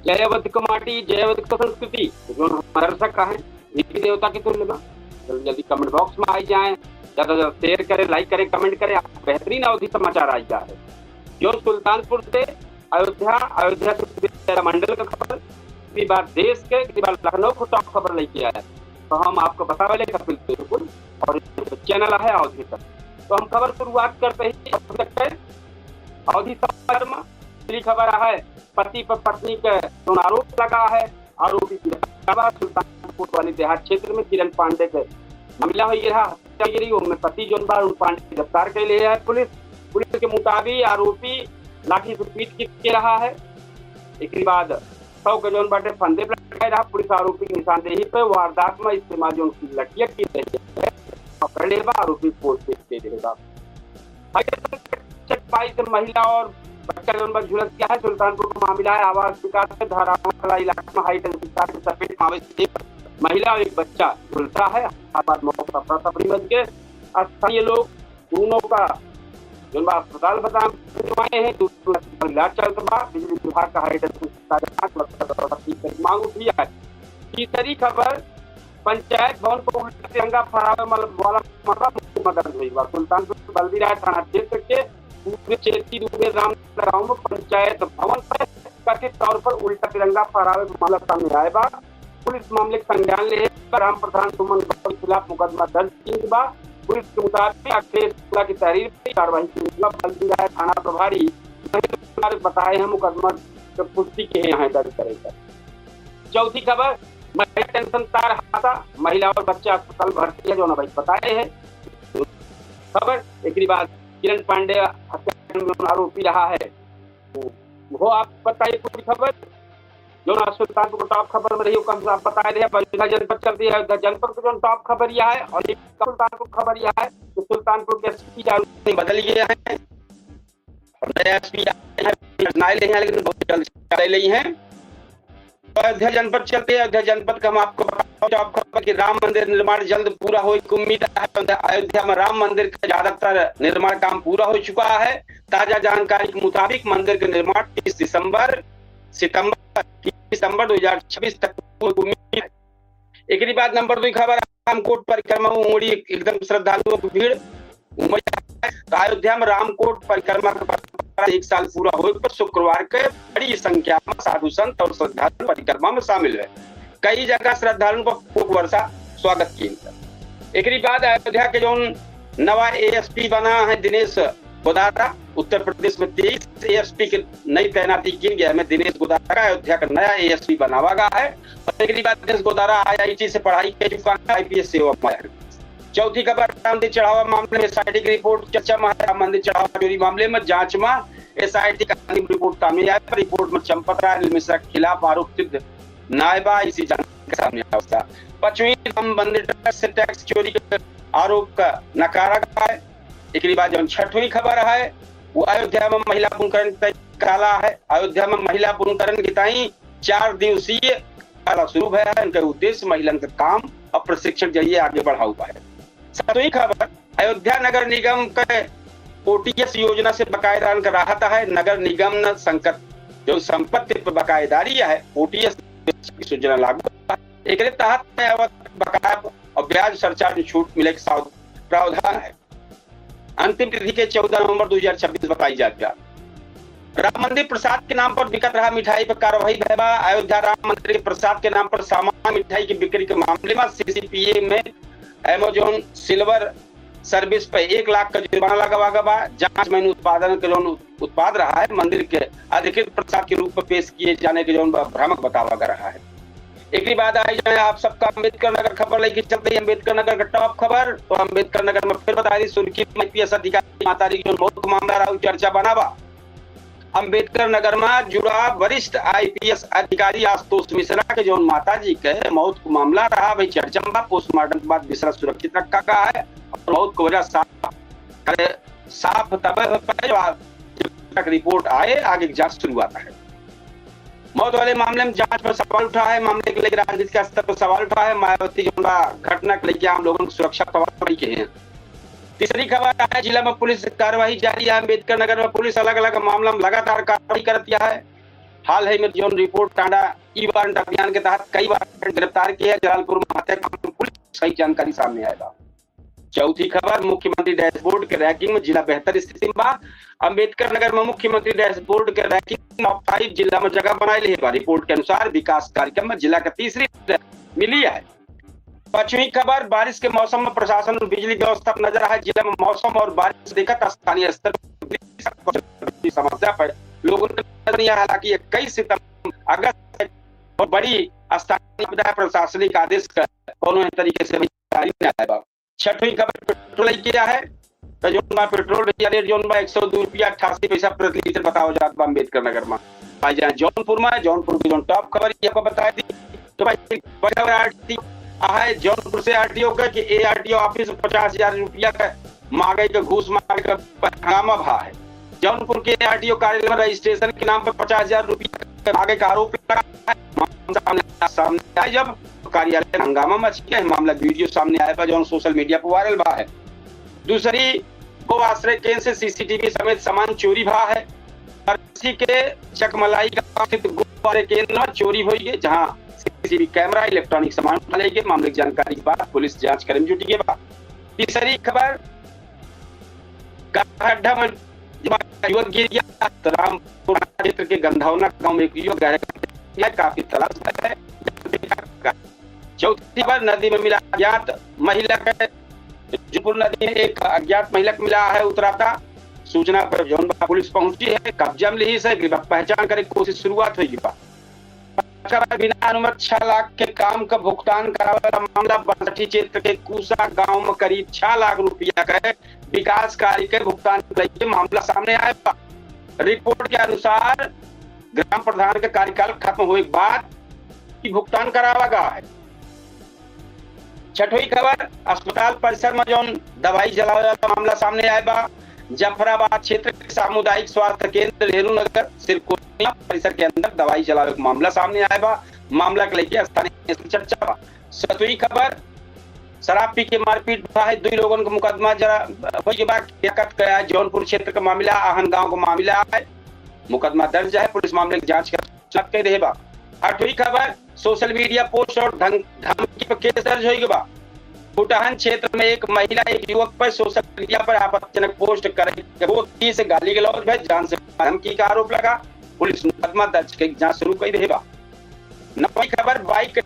जय अवध माटी, जय अवध संस्कृति जो हमारा दर्शक है देवी देवता के तुल्य में, जल्दी कमेंट बॉक्स में आई जाए, ज्यादा से ज्यादा शेयर करें, लाइक करें, कमेंट करें। बेहतरीन अवधि समाचार आई जा रहे जो सुल्तानपुर से अयोध्या से मंडल का खबर, इसी बार देश के, इसी बार लखनऊ को टॉप खबर लेके आया है। तो हम आपको बता वाले कपिल बिल्कुल, और चैनल है अवधि तक। तो हम खबर शुरुआत करते ही अवधि समाचार में पहली खबर है, पति पर पत्नी का आरोप लगा है, आरोपी सुल्तानपुर वाली देहात क्षेत्र में किरण पांडे के मामला हो गया हत्यागिरी उनमें पति जो पांडे गिरफ्तार कर लिया है पुलिस के मुताबिक आरोपी लाठी से पीट के रहा है। इसके बाद 100 के जोन बाटे फंदे पर लगाए रहा। पुलिस आरोपी की निशानदेही पर वारदात में इस्तेमाल जो उनकी लड़कियां की रही है पकड़ लेगा, आरोपी पोस्ट दे देगा। 22 महिला और बच्चा जो झुलस गया है। सुल्तानपुर का मामला है, आवास विकास के धारावाला इलाके में हाई टेंशन तार की चपेट में एक महिला और एक बच्चा झुलसा है। मौका तफरी मच के स्थानीय लोग दोनों का जो अस्पताल बताए हैं, इलाज चल रहा। बिजली विभाग का हाई टेंशन मांग उठी है। तीसरी खबर, पंचायत भवन को उल्टा तिरंगा फहरावे वाला मदद हुई। सुल्तानपुर बल्दीराय थाना क्षेत्र के चेती दूबे राम गांव में पंचायत भवन पर कथित तौर पर उल्टा तिरंगा फहरावे मामला सामने आया बा। पुलिस मामले का संज्ञान ले राम प्रधान सुमन के खिलाफ मुकदमा दर्ज किया बा। पुलिस के मुताबिक अखिलेश की तहरीर पर कार्रवाई की। बल्दीराय थाना प्रभारी बताए हैं मुकदमा पुष्टि के यहाँ दर्ज करेगा। चौथी खबर, महिला टेंशन तार हादसा, महिला और बच्चा अस्पताल भर्ती है जो भाई बताए हैं खबर। एक बाद किरण पांडे हत्या में आरोपी रहा है, वो आप बताइए पूरी खबर जो सुल्तानपुर टॉप खबर में रही कम आप बताए रहे। अयोध्या जनपद चलती है, अयोध्या जनपद को जो टॉप खबर यह है, और एक सुल्तानपुर खबर यह है कि सुल्तानपुर के एसपी बदल गए हैं और नए एसपी लेकिन बहुत जल्द ले ली हैं। अयोध्या जनपद चलते हैं, अयोध्या जनपद का हम आपको टॉप खबर कि राम मंदिर निर्माण जल्द पूरा हो की उम्मीद है। अयोध्या में राम मंदिर का ज्यादातर निर्माण काम पूरा हो चुका है। ताजा जानकारी के मुताबिक मंदिर का निर्माण 30 सितंबर 2026 तक उम्मीद है। एक बाद नंबर 2 खबर, रामकोट परिक्रमा में उमड़ी एकदम श्रद्धालुओं की भीड़। तो अयोध्या में रामकोट परिक्रमा का 1 साल पूरा हो पर शुक्रवार के बड़ी संख्या में साधु संत और श्रद्धालु परिक्रमा में शामिल है। कई जगह श्रद्धालुओं को खूब वर्षा स्वागत किया। एक बाद अयोध्या के जो नवा एएसपी बना है दिनेश गोदारा, उत्तर प्रदेश में 23 एएसपी की नई तैनाती की गई है। दिनेश गोदारा अयोध्या का नया एएसपी बनावा गया है। और एक बाद दिनेश गोदारा आईआईटी से पढ़ाई कर चुका है, आईपीएस सेवा में। चौथी खबर, राम मंदिर चढ़ावा मामले में एसआईटी की रिपोर्ट चर्चा में है। राम मंदिर चढ़ावा चोरी मामले में जांच में एसआईटी का रिपोर्ट सामने आया। रिपोर्ट में चंपत राय मिश्रा के खिलाफ आरोप सिद्ध नायबा इसी जानकारी सामने आया। 5वीं राम मंदिर से टैक्स चोरी के आरोप का नकारा गया है। एक बाद जो 6वीं खबर है वो अयोध्या में महिला पुनकरण काला है। अयोध्या में महिला पुनकरण की ताई 4 दिवसीय काला शुरू है। इनका उद्देश्य महिला का काम और प्रशिक्षण जरिए आगे बढ़ा हुआ है। 7वीं खबर, अयोध्या नगर निगम के ओटीएस योजना से बकायेदार का राहत है। नगर निगम न संकट जो संपत्ति पर बकायेदारी है ओटीएस योजना लागू है। एक तहत बकाया और ब्याज सरचार्ज छूट मिले का प्रावधान है। अंतिम तिथि के 14 नवंबर 2026 बताई जाती है। राम मंदिर प्रसाद के नाम पर बिकत रहा मिठाई पर कार्रवाई भैया। अयोध्या राम मंदिर के प्रसाद के नाम पर सामान्य मिठाई की बिक्री के मामले में सीसीपीए में अमेजोन सिल्वर सर्विस पे 1 लाख का जुर्माना लगा गया। जांच में उत्पादन के लोन उत्पाद रहा है मंदिर के अधिकृत प्रसाद के रूप में पेश किए जाने के जो भ्रामक बतावा जा रहा है। एक बाद आई जाए आप सबका अम्बेडकर नगर खबर लेके चलते हैं। अम्बेडकर नगर का टॉप खबर, तो अम्बेडकर नगर में फिर बता दी सुर्खी में आईपीएस अधिकारी मातारी जो मौत का मामला रहा चर्चा बनावा। अम्बेडकर नगर में जुड़ा वरिष्ठ आईपीएस अधिकारी आशुतोष मिश्रा के जो माता जी के मौत का मामला रहा भाई चर्चा में। पोस्टमार्टम के बाद मिश्रा सुरक्षित रखा गया है और मौत की वजह साफ तब रिपोर्ट आए आगे जांच शुरुआत है। मौत वाले मामले में जांच पर सवाल उठा है। मामले के लेकर राजनीति का स्तर पर सवाल उठा है। मायावती जो घटना के लेकर आम लोगों को सुरक्षा सवाल के हैं। तीसरी खबर है, जिला में पुलिस कार्रवाई जारी है। अम्बेडकर नगर में पुलिस अलग अलग मामला में लगातार कार्रवाई करती है। हाल ही में जोन रिपोर्ट टांडा ई वारंट अभियान के तहत कई वारंट गिरफ्तार किए हैं। जलालपुर में हत्याकांड पुलिस सही जानकारी सामने आएगा। चौथी खबर, मुख्यमंत्री डैशबोर्ड के रैंकिंग में जिला बेहतर स्थिति में। अंबेडकर नगर में मुख्यमंत्री डैशबोर्ड के रैंकिंग में 5 जिला में जगह बनाई ली है। रिपोर्ट के अनुसार विकास कार्यक्रम में जिला का तीसरी मिली है। पांचवी खबर, बारिश के मौसम में प्रशासन और बिजली व्यवस्था पर नजर है। जिला में मौसम और बारिश देखकर स्थानीय स्तर पर समस्या पर लोगों ने हालांकि 21 सितंबर अगस्त और बड़ी स्थानीय प्रशासनिक आदेश का कोनो तरीके से जारी नहीं आया। छठवीं खबर, पेट्रोल किया है तो जो पेट्रोल रेट जो 102 रुपया 88 पैसा प्रति लीटर बताओ जाता अम्बेडकर नगर में। आ जाए जौनपुर में, जौनपुर की जो टॉप खबर आपको बता दी तो है जौनपुर से आरटीओ का कि एआरटीओ ऑफिस 50,000 रुपया का मांगे का घूस मांगे का हंगामा भा है। जौनपुर के आरटीओ कार्यालय में रजिस्ट्रेशन के नाम पर 50,000 रुपया मांगे का आरोप लगा है। सामने आए जब कार्यालय हंगामा मच गया है। मामला वीडियो सामने आया जो सोशल मीडिया पर वायरल भा है। दूसरी, गो आश्रय केंद्र से सीसीटीवी समेत सामान चोरी भा है। के चकमलाई का स्थित गो आश्रय केंद्र में चोरी हुई है, जहां सीसीटीवी कैमरा इलेक्ट्रॉनिक सामान डाले गए। मामले की जानकारी के बाद पुलिस जांच करने में जुटी है। तीसरी खबर, गड्ढा में युवक गिर गया। रामपुर क्षेत्र के गंधौना गांव में एक युवक काफी तलाश है। चौथी खबर, नदी में मिला अज्ञात महिला का। जयपुर नदी में एक अज्ञात महिला को मिला है उतराता। सूचना पर जौनपुर पुलिस पहुंची है। कब्जा में ली है, पहचान करने की कोशिश शुरुआत हुई। बिना अनुमति 6 लाख के काम का भुगतान करावा मामला। बरठी क्षेत्र के कूसा गांव में करीब 6 लाख रुपया का विकास कार्य के भुगतान मामला सामने आया। रिपोर्ट के अनुसार ग्राम प्रधान का कार्यकाल खत्म होने के बाद भुगतान करावा गया है। छठवीं खबर, अस्पताल परिसर में जो दवाई जलाया मामला सामने आया। जफराबाद क्षेत्र के सामुदायिक स्वास्थ्य केंद्र नेहरू नगर सिरकोनिया परिसर के अंदर दवाई जलाने का मामला सामने आया। मामला को लेकर स्थानीय चर्चा। सातवीं खबर, शराब पी के मारपीट है। 2 लोगों का मुकदमा जरा जौनपुर क्षेत्र का मामला, आहन गांव का मामला है। मुकदमा दर्ज है, पुलिस मामले की जांच कर रही है। 8वीं खबर, सोशल मीडिया पोस्ट और धमकी पर केस दर्ज होगा। फुटहन क्षेत्र में एक महिला एक युवक पर सोशल मीडिया पर आपत्तिजनक पोस्ट करे से गाली गलौज में जान से धमकी का आरोप लगा। पुलिस मुकदमा दर्ज कर जांच शुरू कर रही है। 9वीं खबर, बाइक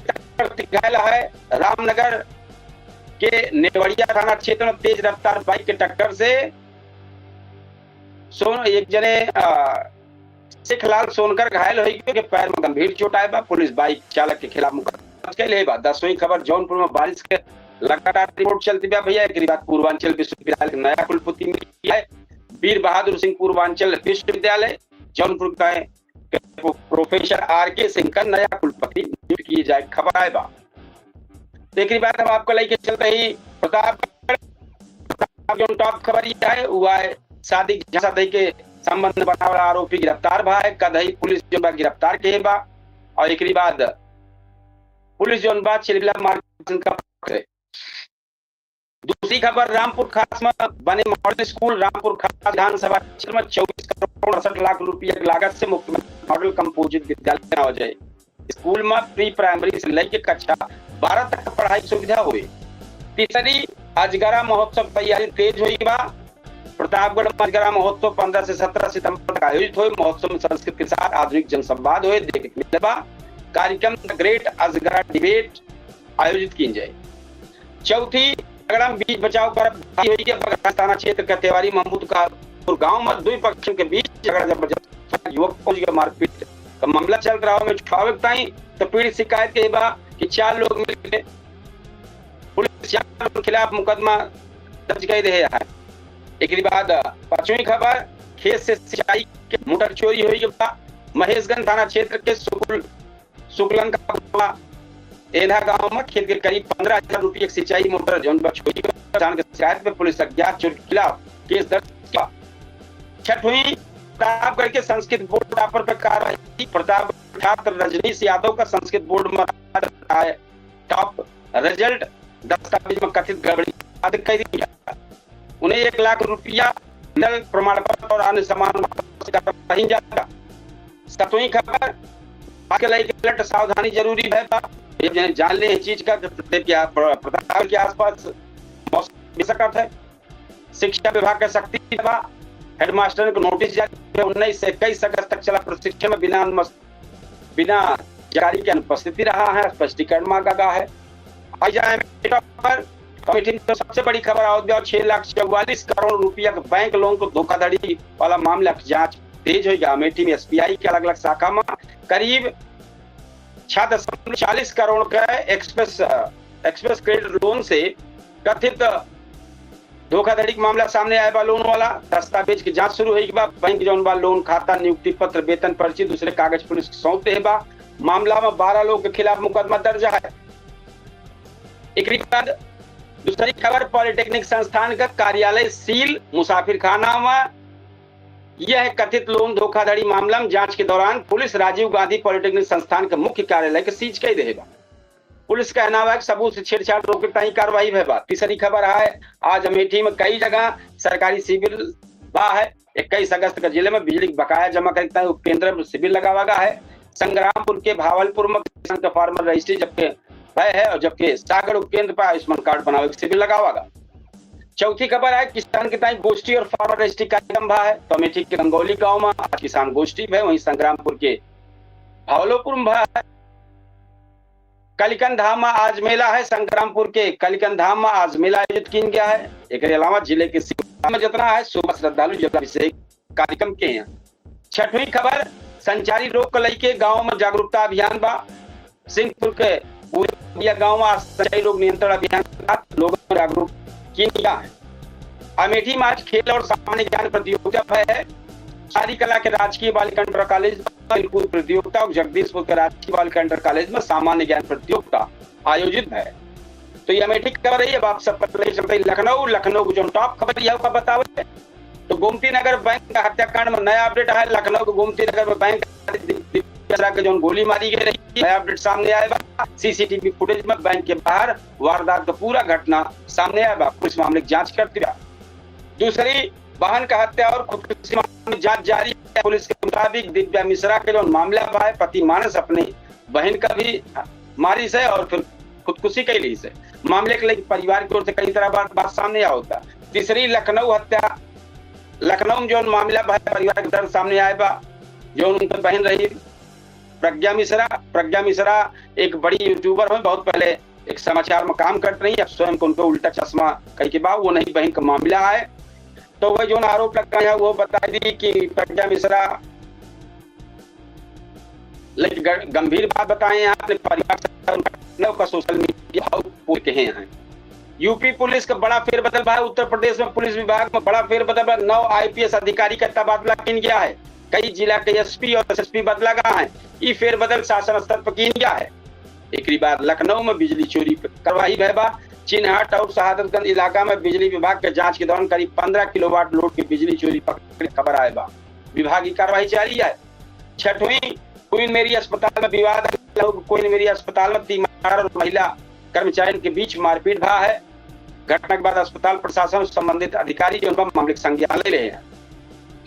घायल है। रामनगर के नेवड़िया थाना क्षेत्र में तेज रफ्तार बाइक के टक्कर से एक जने सिखलाल सोनकर घायल हुई के पैर में गंभीर चोट आया। पुलिस बाइक चालक के खिलाफ मुकदमा कर रही है। 10वीं खबर, जौनपुर में बारिश के लगातार रिपोर्ट चलती भैया। एक बात, पूर्वांचल विश्वविद्यालय नया कुलपति मिला है। वीर बहादुर सिंह पूर्वांचल विश्वविद्यालय जौनपुर का प्रोफेसर आर.के. सिंह का नया कुलपति नियुक्त किए जाए, खबर आए बा। एक बात हम आपको लेके चलते ही प्रतापगढ़ जो टॉप खबर ये है हुआ है। शादी के संबंध बनाने वाला आरोपी गिरफ्तार भा है। कदही पुलिस जो गिरफ्तार किए बा और एक बाद पुलिस जो चिलबिला मार्ग का। दूसरी खबर, रामपुर खास में बने मॉडल स्कूल। रामपुर खास विधानसभा क्षेत्र में 24 करोड़ 68 लाख रुपया की लागत से मुख्यमंत्री मॉडल कंपोजिट विद्यालय बना हो जाए। स्कूल में प्री प्राइमरी से लेकर कक्षा 12 तक पढ़ाई सुविधा हुई। तीसरी, अजगरा महोत्सव तैयारी तेज हुई बा। प्रतापगढ़ में अजगरा महोत्सव 15 से 17 सितंबर तक आयोजित हुए। महोत्सव में संस्कृत के साथ आधुनिक जनसंवाद हुए देखने मिले बा। कार्यक्रम ग्रेट अजगरा डिबेट आयोजित की जाए। चौथी, बीच बचाव पर थाना क्षेत्र के तेवारी महमूद का गांव में 2 पक्षों के बीच झगड़ा जबरदस्त युवक फौजी का मारपीट का मामला चल रहा है। तो पीड़ित शिकायत के बाद कि 4 लोग मिलकर पुलिस के खिलाफ मुकदमा दर्ज कर रहे हैं। एक बाद 5वीं खबर, खेत से सिंचाई के मोटर चोरी हुई। महेशगंज थाना क्षेत्र के शुक्लन का एधा गांव में खेत के करीब 15,000 रुपये की सिंचाई मोटर जौन चोरी की शिकायत में पुलिस अज्ञात चोर के खिलाफ केस दर्ज किया। 6वीं, प्रतापगढ़ के संस्कृत बोर्ड टॉपर पर कार्रवाई। प्रतापगढ़ छात्र रजनीश यादव का संस्कृत बोर्ड में टॉप रिजल्ट दस्तावेज में कथित गड़बड़ी कर दी। उन्हें 1 लाख रुपया प्रमाण पत्र और अन्य सामान जाएगा। 7वीं खबर, आजकल एक अलर्ट सावधानी जरूरी है। ये जान ले इस चीज का प्रताप के आसपास मौसम सकट है। शिक्षा विभाग का सख्ती, हेडमास्टर को नोटिस जारी, 19 से 21 अगस्त तक चला प्रशिक्षण में बिना जानकारी की अनुपस्थिति रहा है, स्पष्टीकरण मांगा गया है। आई जाए पर कमेटी में सबसे बड़ी खबर अयोध्या और 6,44 करोड़ रुपया का बैंक लोन को धोखाधड़ी वाला मामला की जांच तेज हो गया। अमेठी में एसबीआई के अलग अलग शाखा में करीब 6.40 करोड़ का एक्सप्रेस क्रेडिट लोन से कथित धोखाधड़ी का मामला सामने आया बा। लोन वाला दस्तावेज की जांच शुरू हुई बा। बैंक जौन बा लोन खाता, नियुक्ति पत्र, वेतन पर्ची, दूसरे कागज पुलिस को सौंपते है बा। मामला में 12 लोगों के खिलाफ मुकदमा दर्ज है। एक बाद दूसरी खबर, पॉलिटेक्निक संस्थान का कार्यालय सील, मुसाफिर खाना में यह कथित लोन धोखाधड़ी मामला में जांच के दौरान पुलिस राजीव गांधी पॉलिटेक्निक संस्थान के मुख्य कार्यालय के सीज कर देगा। पुलिस का कहना है कि सबूत से छेड़छाड़ रोकने की कार्रवाई है। तीसरी खबर है, आज अमेठी में कई जगह सरकारी शिविर है। 21 अगस्त का जिले में बिजली बकाया जमा करता है उपकेंद्र में शिविर लगावा गया है। संग्रामपुर के भावलपुर में किसान का फार्मर रजिस्ट्री जबकि है और जबकि सागर उपकेंद्र पर आयुष्मान कार्ड बनावे शिविर लगावा। चौथी खबर है, किसान के ताई गोष्ठी और फार्मर रजिस्ट्री कार्यक्रम है। तो अमेठी के गंगौली गांव में आज किसान गोष्ठी है, वहीं संग्रामपुर के भावलपुर में है। कलिकन धाम में आज मेला है। संग्रामपुर के कलिकन धाम में आज मेला आयोजित किया गया है। एक अलावा जिले के में जितना है सुबह श्रद्धालु जलाभिषेक कार्यक्रम के हैं। छठवीं खबर, संचारी रोग को लेके गांव में जागरूकता अभियान बा। सिंहपुर के गांव में संचारी रोग नियंत्रण अभियान लोगों को जागरूक किया है। अमेठी में आज खेल और सामान्य ज्ञान प्रतियोगिता है। सारी कला के राजकीय बालिका इंटर कॉलेज में प्रतियोगिता और जगदीशपुर के राजकीय बालिका इंटर कॉलेज में सामान्य ज्ञान प्रतियोगिता आयोजित है। तो ये अमेठी की खबर है। अब आप सब पता चलता है लखनऊ को जो टॉप खबर यह बतावे तो गोमती नगर बैंक का हत्याकांड में नया अपडेट है। लखनऊ के गोमती नगर में बैंक के जो गोली मारी गई रही, नया अपडेट सामने आया। सीसीटीवी फुटेज में बैंक के बाहर वारदात का पूरा घटना सामने आया। पुलिस मामले की जांच करती है। दूसरी, वाहन का हत्या और खुदकुशी मामले में जांच जारी है। पुलिस के मुताबिक दिव्या मिश्रा के जो मामला है, पति मानस अपनी बहन का भी मारी से और फिर खुदकुशी के लिए से मामले के लिए परिवार की ओर से कई तरह बात सामने आ होता। तीसरी, लखनऊ हत्या, लखनऊ में जो मामला है परिवार के दर्द सामने आए बा। जो उनकी बहन रही प्रज्ञा मिश्रा एक बड़ी यूट्यूबर है, बहुत पहले एक समाचार में काम करती रही। अब स्वयं को उनको उल्टा चश्मा कई के बाद वो नहीं बहन का मामला है। तो वह जो आरोप लगा है वो बता दी कि प्रज्ञा मिश्रा लेकिन गंभीर बात बताए आपने परिवार का सोशल मीडिया हैं। यूपी पुलिस का बड़ा फेरबदल है। उत्तर प्रदेश में पुलिस विभाग में बड़ा फेरबदल, 9 IPS अधिकारी का तबादला किया गया है। कई जिला के एसपी और SSP बदला गया है। ये फेरबदल शासन स्तर पर किया गया है। एक बार लखनऊ में बिजली चोरी कार्रवाई है। चिन्हट और शहादतगंज इलाका में बिजली विभाग के जांच के दौरान करीब 15 किलोवाट लोड की बिजली चोरी पकड़ने की खबर आए बा। विभाग की कार्रवाई जारी है। छठवीं, क्वीन मेरी अस्पताल में विवाद। क्वीन मेरी अस्पताल में तीमार और महिला कर्मचारियों के बीच मारपीट हुआ है। घटना के बाद अस्पताल प्रशासन और संबंधित अधिकारी जो मामले का संज्ञान ले रहे हैं।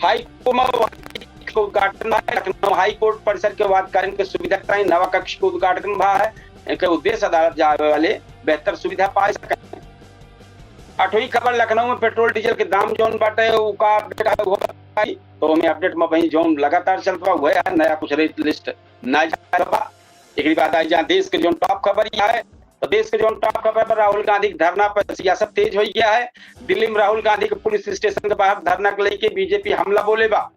हाईकोर्ट को उद्घाटन, लखनऊ हाईकोर्ट परिसर के वादकारियों की सुविधा के नवा कक्ष को उद्घाटन हुआ है। इनके उद्देश्य अदालत जाने वाले बेहतर सुविधा पा सके। 8वीं खबर, लखनऊ में पेट्रोल डीजल के दाम जोन बाटे तो हमें अपडेट में वही जोन लगातार चल रहा हुआ है। नया कुछ रेट लिस्ट ना जाए। एक बात आई जहाँ देश के जो टॉप खबर है तो देश के जो टॉप खबर पर राहुल गांधी के धरना पर सियासत तेज हो गया है। दिल्ली में राहुल गांधी के पुलिस स्टेशन के बाहर धरना को लेकर बीजेपी हमला बोले बा।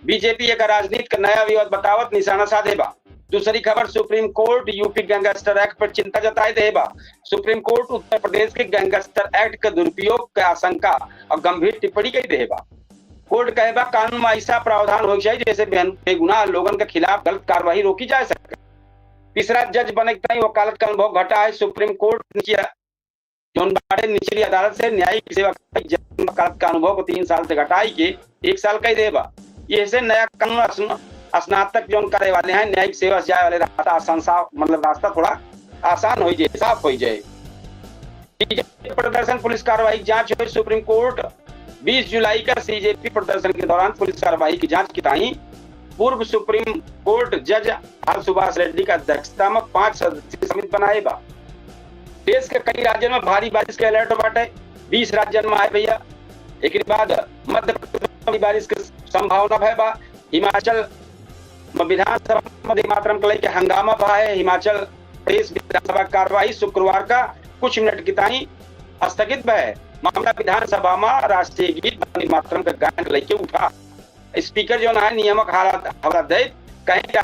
बीजेपी एक राजनीति का नया विवाद बतावत निशाना साधे बा। दूसरी खबर, supreme court UP gangster act पर चिंता जताए दे बा। सुप्रीम कोर्ट उत्तर प्रदेश के गैंगस्टर एक्ट के दुरुपयोग के आशंका और गंभीर टिप्पणी कर दे बा। कोर्ट कहे बा कानून में ऐसा प्रावधान हो चाहिए जैसे बेगुनाह लोगों के खिलाफ गलत कार्रवाई रोकी जा सके। तीसरा, जज बने वकालत का अनुभव घटा है। सुप्रीम कोर्ट निचली अदालत से न्यायिक सेवा वकालत का अनुभव को 3 साल से घटाई के 1 साल कही देगा। ये से नया कानून स्नातक जो करे वाले हैं न्यायिक सेवा से जाए वाले रास्ता आसान साफ मतलब रास्ता थोड़ा आसान हो जाए, साफ हो जाए। प्रदर्शन पुलिस कार्रवाई की जांच हुई। सुप्रीम कोर्ट 20 जुलाई का CJP प्रदर्शन के दौरान पुलिस कार्रवाई की जांच की ताई पूर्व सुप्रीम कोर्ट जज आर सुभाष रेड्डी का अध्यक्षता में 5 सदस्यीय समिति बनाए बा। देश के कई राज्यों में भारी बारिश के अलर्ट बाटे, 20 राज्यों में आए भैया। एक बाद मध्य प्रदेश में बारिश की संभावना है बा। हिमाचल विधानसभा में मातरम के लेके हंगामा बा है। हिमाचल प्रदेश विधानसभा कार्यवाही शुक्रवार का कुछ मिनट की ताई स्थगित है। मामला विधानसभा में राष्ट्रीय गीत वंदे मातरम के गायन के लेके उठा। स्पीकर जो है नियामक हवाला दे कहें कि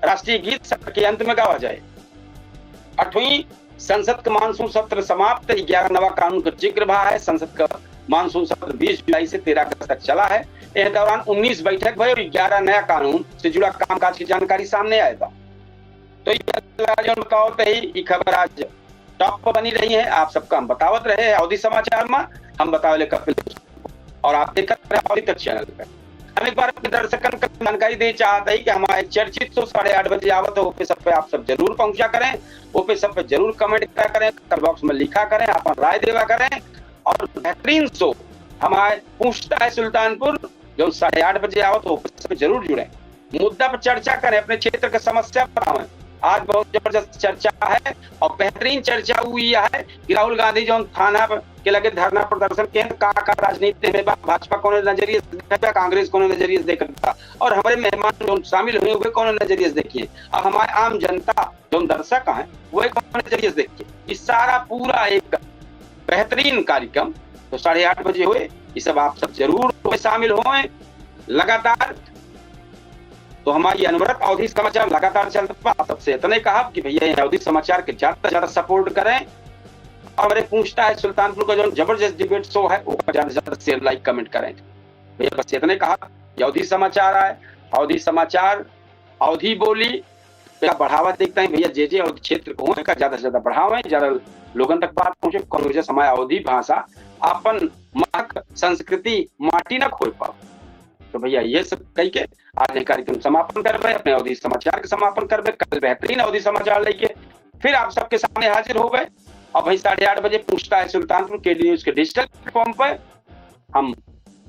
राष्ट्रीय गीत सत्र के अंत में गावा जाए। 8वीं संसद का मानसून सत्र समाप्त, 11 नवा कानून का जिक्र भा है। संसद का मानसून सत्र 20 जुलाई से 13 अगस्त तक चला है। इस दौरान 19 बैठक भई और 11 नया कानून से जुड़ा कामकाज की जानकारी सामने आएगा। तो ये खबर आज टॉप पर बनी रही है। आप सबका हम बतावत रहे अवधि समाचार में, हम बतावले कपिल और आप देखते रहे अवधि तक चैनल पे। हम एक बार अपने दर्शकन को जानकारी दे चाहते हैं कि हमारे चर्चित 8:30 बजे आवत है, ओपे सब पे आप सब जरूर पहुंचा करें, ओपे सब पे जरूर कमेंट करें, कमेंट बॉक्स में लिखा करें, अपन राय देवा करें। और बेहतरीन शो हमारे पूछता है सुल्तानपुर जो 8:30 बजे आवत हो, ओपे सब पे जरूर जुड़े, मुद्दा पर चर्चा करें, अपने क्षेत्र की समस्या बताएं। आज बहुत जबरदस्त चर्चा है और बेहतरीन चर्चा हुई है कि राहुल गांधी जो थाना के लगे धरना प्रदर्शन के का राजनीति में भाजपा कौन नजरिए देखा, कांग्रेस कौन नजरिए देखा और हमारे मेहमान जो शामिल हुए हुए कौन नजरिए देखिए, अब हमारे आम जनता जो दर्शक हैं वो कौन नजरिए देखिए। इस सारा पूरा एक बेहतरीन कार्यक्रम तो 8:30 बजे हुए, ये सब आप सब जरूर शामिल हुए लगातार। तो हमारी अनवरत अवधि समाचार लगातार चलता। सबसे इतने कहा कि भैया अवधि समाचार के ज्यादा से ज्यादा सपोर्ट करें और मेरे पूछता है सुल्तानपुर का जो जबरदस्त डिबेट शो है वो ज्यादा से ज्यादा शेयर लाइक कमेंट करें। भैया बस इतने कहा कि अवधि समाचार आए, अवधि समाचार अवधि बोली बढ़ावा देखते हैं भैया, जे अवधि क्षेत्र को का ज्यादा से ज्यादा बढ़ावें, ज्यादा लोगों तक बात पहुंचे, कौन समय अवधि भाषा अपन महक संस्कृति माटी न खोल पाओ। तो भैया ये सब कह के आज ये कार्यक्रम समापन करबे, अपने अवधि समाचार के समापन करबे। कल बेहतरीन अवधि समाचार लेके फिर आप सबके सामने हाजिर हो गए। और भाई 8:30 बजे पूछता है सुल्तानपुर के न्यूज के डिजिटल प्लेटफॉर्म पर हम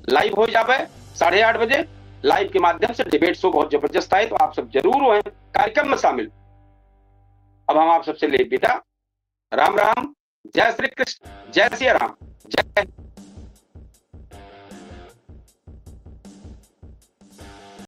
लाइव हो जावे 8:30 बजे लाइव के माध्यम से। डिबेट शो बहुत जबरदस्त है, तो आप सब जरूर हो कार्यक्रम में शामिल। अब हम आप सबसे ले विदा, राम राम, जय श्री कृष्ण, जय सिया राम, जय